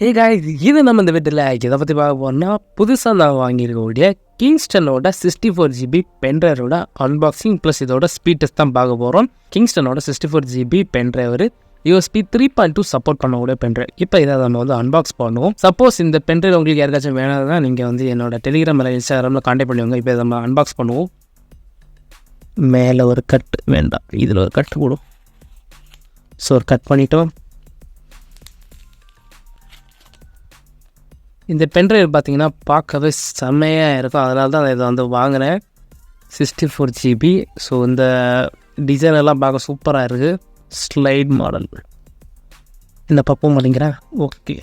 Hey guys, இது நம்ம இந்த வீட்டில் இதை பற்றி பார்க்க போகிறோம்னா புதுசாக நான் வாங்கியிருக்கக்கூடிய கிங்ஸ்டனோட 64GB பென்ட்ரைவரோட அன்பாக்சிங் ப்ளஸ் இதோட ஸ்பீட் டெஸ்ட் தான் பார்க்க போகிறோம். கிங்ஸ்டனோட 64GB பென்ட்ரைவர் USB 3.2 சப்போர்ட் பண்ணக்கூடிய பென்ட்ரைவ். இப்போ இதை நம்ம வந்து அன்பாக்ஸ் பண்ணுவோம். சப்போஸ் இந்த பென்ட்ரைவ் உங்களுக்கு யாருக்காச்சும் வேணாம்னா நீங்கள் வந்து என்னோட டெலிகிராம் இல்லை இன்ஸ்டாகிராமில் கான்டாக்ட் பண்ணுவாங்க. இப்போ நம்ம அன்பாக்ஸ் பண்ணுவோம். மேலே ஒரு கட் வேண்டாம், இதில் ஒரு கட் போடும். ஸோ ஒரு கட் பண்ணிட்டோம். இந்த பென்ட்ரைவ் பார்த்தீங்கன்னா பார்க்கவே செம்மையாக இருக்கும். அதனால தான் இதை வந்து வாங்கினேன். 64GB. ஸோ இந்த டிசைன் எல்லாம் பார்க்க சூப்பராக இருக்குது. ஸ்லைட் மாடல் இந்த பக்கம் பண்ணிக்கிறேன். ஓகே,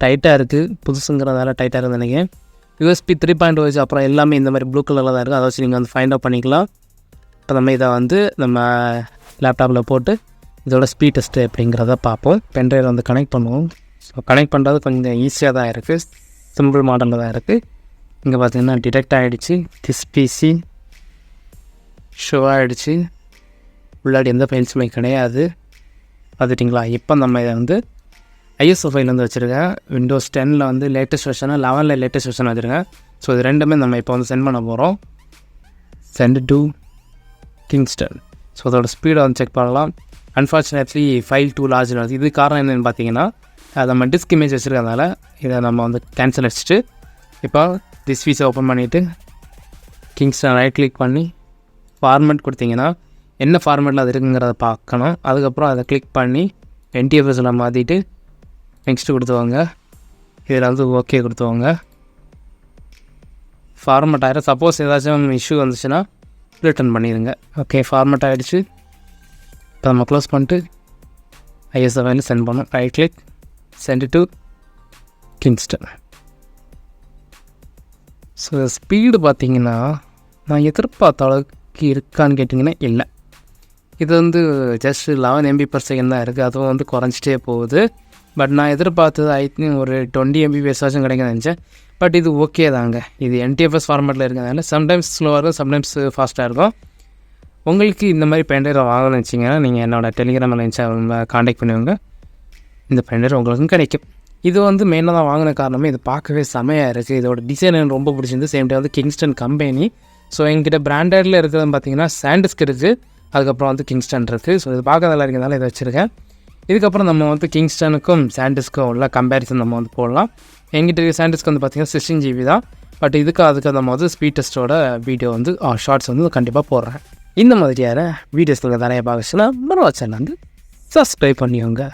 டைட்டாக இருக்குது. புதுசுங்கிறதால டைட்டாக இருக்குன்னு நினைக்கிறேன். USB 3.2 வச்சு அப்புறம் எல்லாமே இந்த மாதிரி ப்ளூ கலரில் தான் இருக்குது. அதை வச்சு நீங்கள் வந்து ஃபைண்ட் அவுட் பண்ணிக்கலாம். இப்போ நம்ம இதை வந்து நம்ம லேப்டாப்பில் போட்டு இதோட ஸ்பீட் டெஸ்ட்டு எப்படிங்கிறத பார்ப்போம். பென்ட்ரைவ் வந்து கனெக்ட் பண்ணுவோம். ஸோ கனெக்ட் பண்ணுறது கொஞ்சம் ஈஸியாக தான் இருக்குது. சிம்பிள் மாடலில் தான் இருக்குது. இங்கே பார்த்தீங்கன்னா டிடெக்ட் ஆகிடுச்சு. திஸ் பிசி ஷோ ஆகிடுச்சு. உள்ளாடி எந்த ஃபைல்ஸுமே கிடையாது. பார்த்துட்டிங்களா? இப்போ நம்ம இதை வந்து ISO ஃபைல் வந்து வச்சுருக்கேன். விண்டோஸ் 10 வந்து லேட்டஸ்ட் வெர்ஷனாக 11 லேட்டஸ்ட் வெர்ஷன் வச்சுருக்கேன். ஸோ இது ரெண்டுமே நம்ம இப்போ வந்து சென்ட் பண்ண போகிறோம். Send to Kingston. ஸோ அதோட ஸ்பீடை வந்து செக் பண்ணலாம். அன்ஃபார்ச்சுனேட்லி ஃபைல் டூ லார்ஜ் வருது. இது காரணம் என்னென்னு பார்த்தீங்கன்னா நம்ம டிஸ்க் இமேஜ் வச்சுருக்கறதுனால இதை நம்ம வந்து கேன்சல் அடிச்சுட்டு இப்போ திஸ் ஃபீஸை ஓப்பன் பண்ணிவிட்டு கிங்ஸ்டன் ரைட் கிளிக் பண்ணி ஃபார்மேட் கொடுத்தீங்கன்னா என்ன ஃபார்மேட்டில் அது இருக்குங்கிறத பார்க்கணும். அதுக்கப்புறம் அதை கிளிக் பண்ணி NTFSல மாற்றிட்டு நெக்ஸ்ட்டு கொடுத்துவாங்க. இதில் வந்து ஓகே கொடுத்துவாங்க. ஃபார்மேட் ஆகிடும். சப்போஸ் ஏதாச்சும் இஷ்யூ வந்துச்சுன்னா ரிட்டர்ன் பண்ணிடுங்க. ஓகே, ஃபார்மேட் ஆகிடுச்சு. இப்போ நம்ம க்ளோஸ் பண்ணிட்டு ISO ஃபைலில் சென்ட் பண்ணோம். Right click, send to Kingston. So speed பார்த்திங்கன்னா நான் எதிர்பார்த்த அளவுக்கு இருக்கான்னு கேட்டிங்கன்னா இல்லை. இது வந்து ஜஸ்ட் 11 MB/s தான் இருக்குது. அதுவும் வந்து குறைஞ்சிட்டே போகுது. பட் நான் எதிர்பார்த்தது ஐ திங்க் ஒரு 20 MB/s கிடைக்க நினச்சேன். பட் இது ஓகே தாங்க. இது NTFS ஃபார்மேட்டில் இருக்கிறதுனால சம்டைம்ஸ் ஸ்லோவாக இருக்கும், சம்டைம்ஸ் ஃபாஸ்ட்டாக இருக்கும். உங்களுக்கு இந்த மாதிரி பென்ட்ரைவ் வாங்கணும்னு வச்சிங்கன்னா நீங்கள் என்னோட டெலிகிராம் இல்லை இன்ஸ்டாகிராமில் கான்டாக்ட் பண்ணுவாங்க. இந்த பென்ட்ரைவ் உங்களுக்கும் கிடைக்கும். இது வந்து மெயினாக தான் வாங்கின காரணமே இது பார்க்கவே செமையாக இருக்குது. இதோட டிசைன் எனக்கு ரொம்ப பிடிச்சிருந்து. சேம் டைம் வந்து கிங்ஸ்டன் கம்பெனி. ஸோ எங்கிட்ட பிராண்டடில் இருக்கிறது பார்த்தீங்கன்னா சாண்டிஸ்க் இருக்குது, அதுக்கப்புறம் வந்து கிங்ஸ்டன் இருக்குது. ஸோ இது பார்க்க நல்லா இருக்கிறதால இதை வச்சுருக்கேன். இதுக்கப்புறம் நம்ம வந்து கிங்ஸ்டனுக்கும் சாண்டிஸ்க்கும் உள்ள கம்பேரிசன் நம்ம வந்து போடலாம். எங்கிட்ட இருக்க சாண்டிஸ்க் வந்து பார்த்திங்கன்னா 16GB தான். பட் அதுக்கு நம்ம வந்து ஸ்பீட் டெஸ்ட்டோட வீடியோ வந்து ஷார்ட்ஸ் வந்து கண்டிப்பாக போடுறேன். இந்த மாதிரியான வீடியோஸில் நிறைய பார்க்கச்சுன்னா மறுவாச்சல் வந்து சப்ஸ்கிரைப் பண்ணிக்கோங்க.